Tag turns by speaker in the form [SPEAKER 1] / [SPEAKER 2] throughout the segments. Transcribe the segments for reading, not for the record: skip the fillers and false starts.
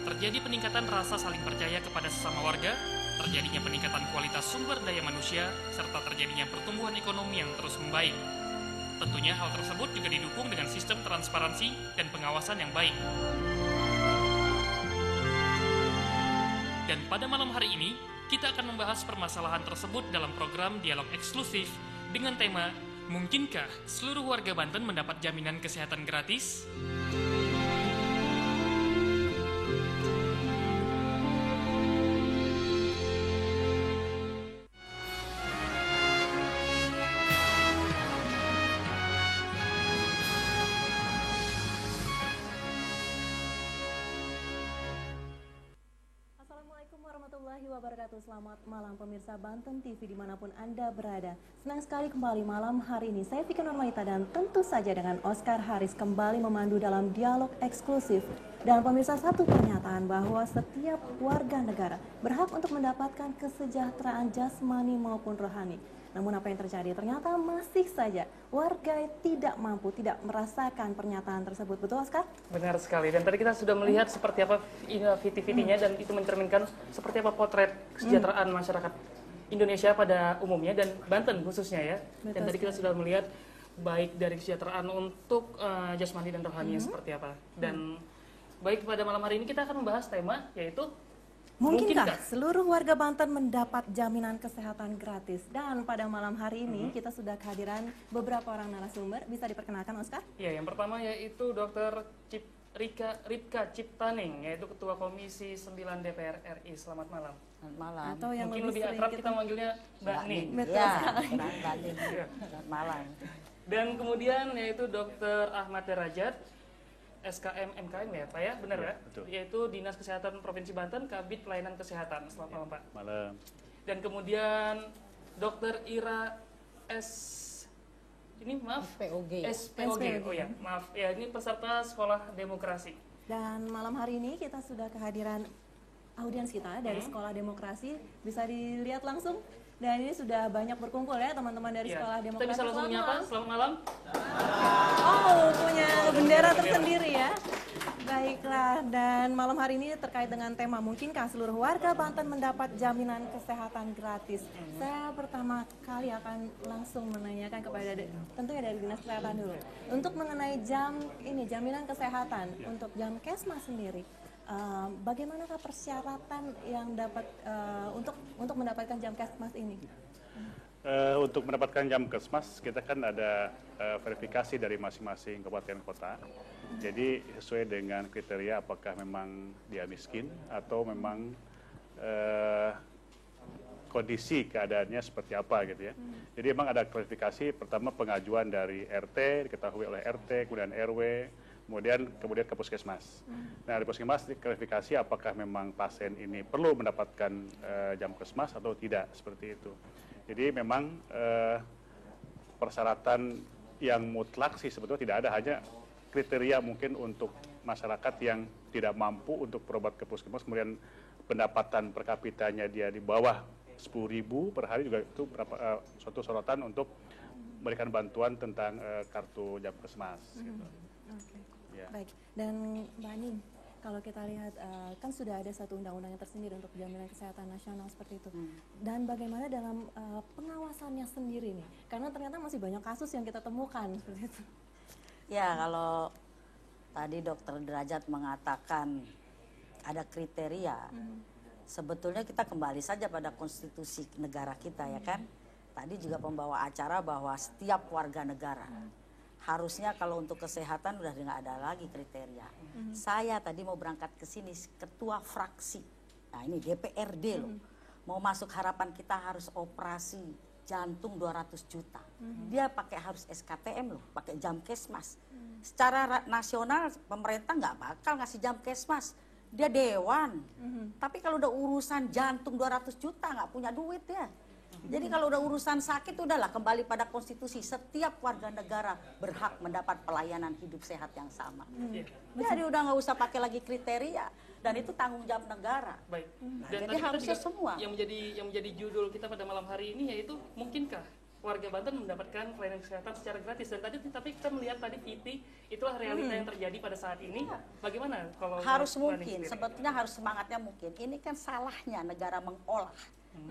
[SPEAKER 1] terjadi peningkatan rasa saling percaya kepada sesama warga, terjadinya peningkatan kualitas sumber daya manusia, serta terjadinya pertumbuhan ekonomi yang terus membaik. Tentunya hal tersebut juga didukung dengan sistem transparansi dan pengawasan yang baik. Dan pada malam hari ini, kita akan membahas permasalahan tersebut dalam program Dialog Eksklusif dengan tema Mungkinkah seluruh warga Banten mendapat jaminan kesehatan gratis?
[SPEAKER 2] Assalamualaikum warahmatullahi wabarakatuh. Selamat malam pemirsa Banten TV dimanapun Anda berada. Senang sekali kembali malam hari ini. Saya Vika Normalita dan tentu saja dengan Oscar Haris kembali memandu dalam dialog eksklusif. Dan pemirsa, satu pernyataan bahwa setiap warga negara berhak untuk mendapatkan kesejahteraan jasmani maupun rohani. Namun apa yang terjadi? Ternyata masih saja warga tidak mampu, tidak merasakan pernyataan tersebut. Betul, Oscar?
[SPEAKER 1] Benar sekali. Dan tadi kita sudah melihat seperti apa viti-vitinya dan itu mencerminkan seperti apa potret kesejahteraan masyarakat Indonesia pada umumnya dan Banten khususnya ya.
[SPEAKER 2] Betul
[SPEAKER 1] Dan tadi kita sudah melihat baik dari kesejahteraan untuk jasmani dan rohaninya seperti apa. Dan baik pada malam hari ini kita akan membahas tema yaitu
[SPEAKER 2] Mungkinkah seluruh warga Banten mendapat jaminan kesehatan gratis? Dan pada malam hari ini kita sudah kehadiran beberapa orang narasumber. Bisa diperkenalkan, Oscar?
[SPEAKER 1] Ya, yang pertama yaitu Dr. Ripka Ciptaning, yaitu Ketua Komisi 9 DPR RI. Selamat malam.
[SPEAKER 3] Selamat malam.
[SPEAKER 2] Atau yang
[SPEAKER 1] Mungkin lebih akrab kita manggilnya Mbak Ning.
[SPEAKER 2] Betul
[SPEAKER 3] Ya,
[SPEAKER 2] sekali.
[SPEAKER 3] Mbak Ning. Selamat malam.
[SPEAKER 1] Dan kemudian yaitu Dr. Ahmad Derajat, SKM MKM ya Pak ya, benar ya?
[SPEAKER 4] Betul.
[SPEAKER 1] Yaitu Dinas Kesehatan Provinsi Banten, Kabid Pelayanan Kesehatan. Selamat malam Pak.
[SPEAKER 4] Malam.
[SPEAKER 1] Dan kemudian Dr. Ira
[SPEAKER 3] SPOG.
[SPEAKER 1] SPOG. Oh ya, maaf. Ya, ini peserta Sekolah Demokrasi.
[SPEAKER 2] Dan malam hari ini kita sudah kehadiran audiens kita dari Sekolah Demokrasi. Bisa dilihat langsung. Dan ini sudah banyak berkumpul ya teman-teman dari
[SPEAKER 1] Ya,
[SPEAKER 2] Sekolah
[SPEAKER 1] kita
[SPEAKER 2] Demokrasi.
[SPEAKER 1] bisa langsung menyapa. Selamat malam.
[SPEAKER 2] Oh, punya bendera tersendiri ya. Baiklah, dan malam hari ini terkait dengan tema mungkinkah seluruh warga Banten mendapat jaminan kesehatan gratis. Saya pertama kali akan langsung menanyakan kepada tentunya dari Dinas Kesehatan dulu. Untuk mengenai jaminan kesehatan untuk Jamkesmas sendiri. Bagaimanakah persyaratan yang dapat untuk mendapatkan Jamkesmas ini?
[SPEAKER 4] Untuk mendapatkan Jamkesmas, kita kan ada verifikasi dari masing-masing kabupaten kota. Jadi sesuai dengan kriteria apakah memang dia miskin atau memang kondisi keadaannya seperti apa gitu ya. Jadi memang ada klarifikasi, pertama pengajuan dari RT, diketahui oleh RT, kemudian RW, kemudian ke puskesmas. Nah, di puskesmas diklarifikasi apakah memang pasien ini perlu mendapatkan Jamkesmas atau tidak, seperti itu. Jadi memang persyaratan yang mutlak sih sebetulnya tidak ada, hanya kriteria mungkin untuk masyarakat yang tidak mampu untuk berobat ke puskesmas, kemudian pendapatan per kapitanya dia di bawah 10.000 per hari juga itu suatu sorotan untuk memberikan bantuan tentang kartu Jamkesmas. Gitu.
[SPEAKER 2] Oke.
[SPEAKER 4] Ya.
[SPEAKER 2] Baik, dan Mbak Ning, kalau kita lihat kan sudah ada satu undang-undang yang tersendiri untuk jaminan kesehatan nasional seperti itu. Dan bagaimana dalam pengawasannya sendiri nih? Karena ternyata masih banyak kasus yang kita temukan seperti itu.
[SPEAKER 3] Ya, kalau tadi Dokter Derajat mengatakan ada kriteria, sebetulnya kita kembali saja pada konstitusi negara kita ya kan. Tadi juga pembawa acara bahwa setiap warga negara harusnya kalau untuk kesehatan udah nggak ada lagi kriteria. Saya tadi mau berangkat ke sini ketua fraksi. Nah ini DPRD loh. Mau masuk harapan kita harus operasi jantung 200 juta. Dia pakai harus SKTM loh, pakai Jamkesmas. Secara nasional pemerintah nggak bakal ngasih Jamkesmas. Dia dewan. Tapi kalau udah urusan jantung 200 juta nggak punya duit ya. Jadi kalau udah urusan sakit udahlah kembali pada konstitusi, setiap warga negara berhak mendapat pelayanan hidup sehat yang sama. Jadi udah nggak usah pakai lagi kriteria dan itu tanggung jawab negara.
[SPEAKER 1] Baik.
[SPEAKER 3] Nah,
[SPEAKER 1] Dan
[SPEAKER 3] jadi
[SPEAKER 1] tadi kita
[SPEAKER 3] harusnya
[SPEAKER 1] juga
[SPEAKER 3] semua.
[SPEAKER 1] Yang menjadi judul kita pada malam hari ini yaitu mungkinkah warga Banten mendapatkan pelayanan kesehatan secara gratis. Dan tapi kita melihat tadi Viti, itulah realita yang terjadi pada saat ini. Bagaimana kalau
[SPEAKER 3] Harus
[SPEAKER 1] Mbak Nini
[SPEAKER 3] mungkin,
[SPEAKER 1] sendiri?
[SPEAKER 3] sebetulnya harus semangatnya mungkin. Ini kan salahnya negara mengolah,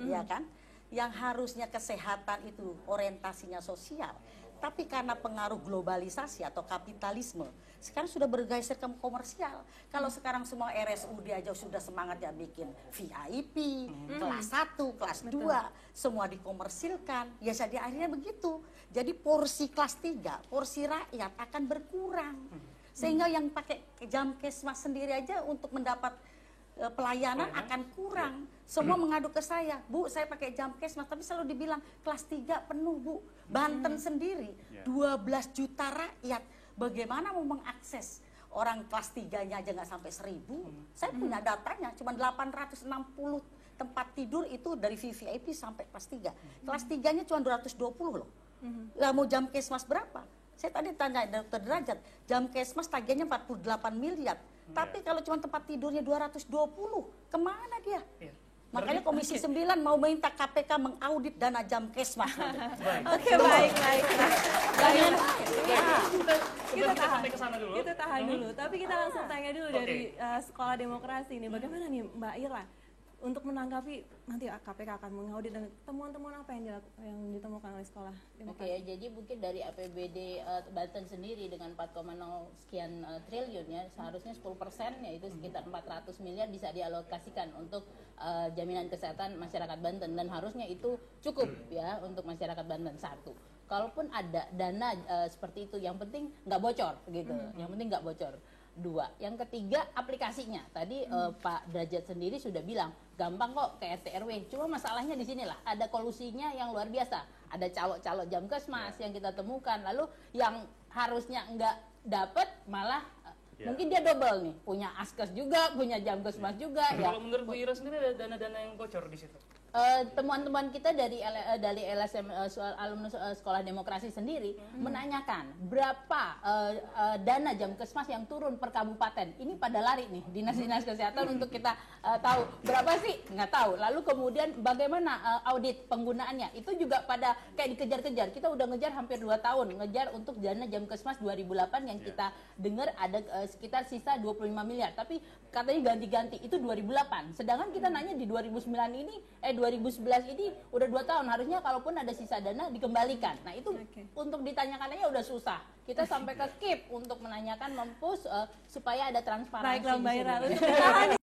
[SPEAKER 3] ya kan? Yang harusnya kesehatan itu orientasinya sosial, tapi karena pengaruh globalisasi atau kapitalisme, sekarang sudah bergeser ke komersial. Kalau sekarang semua RSUD aja sudah semangat ya bikin VIP, kelas 1, kelas 2, semua dikomersilkan, ya jadi akhirnya begitu. Jadi porsi kelas 3, porsi rakyat akan berkurang. Sehingga yang pakai Jamkesmas sendiri aja untuk mendapat pelayanan akan kurang. Semua mengadu ke saya, Bu, saya pakai Jamkesmas, tapi selalu dibilang kelas 3 penuh, Bu. Banten sendiri 12 juta rakyat, bagaimana mau mengakses? Orang kelas 3-nya aja nggak sampai 1000. Saya punya datanya, cuma 860 tempat tidur itu dari VIP sampai kelas 3. Kelas 3-nya cuma 220 loh. Lah mau Jamkesmas berapa? Saya tadi tanya Dr. Derajat, Jamkesmas tagihannya 48 miliar. Tapi kalau cuma tempat tidurnya 220, kemana dia? Makanya Komisi 9 mau minta KPK mengaudit dana Jamkesmas.
[SPEAKER 2] Oke, baik.
[SPEAKER 1] Kita sampai ke sana dulu.
[SPEAKER 2] Kita tahan dulu, tapi kita langsung tanya dulu dari Sekolah Demokrasi ini. Bagaimana nih Mbak Ira untuk menanggapi nanti KPK akan mengaudit dan temuan-temuan apa yang ditemukan oleh Sekolah Demokrasi?
[SPEAKER 5] Oke, jadi mungkin dari APBD Banten sendiri dengan 4,0 sekian triliun ya, seharusnya 10% yaitu sekitar 400 miliar bisa dialokasikan untuk jaminan kesehatan masyarakat Banten, dan harusnya itu cukup ya untuk masyarakat Banten. Satu, kalaupun ada dana seperti itu, yang penting nggak bocor gitu, yang penting nggak bocor. Dua, yang ketiga aplikasinya. Tadi Pak Derajat sendiri sudah bilang gampang kok ke RT RW. Cuma masalahnya di sinilah ada kolusinya yang luar biasa. Ada calo-calo Jamkesmas yang kita temukan. Lalu yang harusnya nggak dapat malah mungkin dia double nih, punya Askes juga, punya Jamkesmas juga.
[SPEAKER 1] Kalau menurut Bu Ira sendiri ada dana-dana yang bocor di situ?
[SPEAKER 5] Temuan-temuan kita dari LSM alumnus Sekolah Demokrasi sendiri menanyakan berapa dana Jamkesmas yang turun per kabupaten. Ini pada lari nih dinas-dinas kesehatan untuk kita tahu berapa sih, nggak tahu. Lalu kemudian bagaimana audit penggunaannya, itu juga pada kayak dikejar-kejar. Kita udah ngejar hampir 2 tahun ngejar untuk dana Jamkesmas 2008 yang kita dengar ada sekitar sisa 25 miliar, tapi katanya ganti-ganti itu 2008. Sedangkan kita nanya di 2009 ini 2011 ini udah 2 tahun, harusnya kalaupun ada sisa dana dikembalikan. Nah itu untuk ditanyakannya udah susah. Kita sampai ke KIP untuk menanyakan Mempus supaya ada transparansi.
[SPEAKER 2] Baiklah Mbak Ira,
[SPEAKER 5] di sini.
[SPEAKER 2] untuk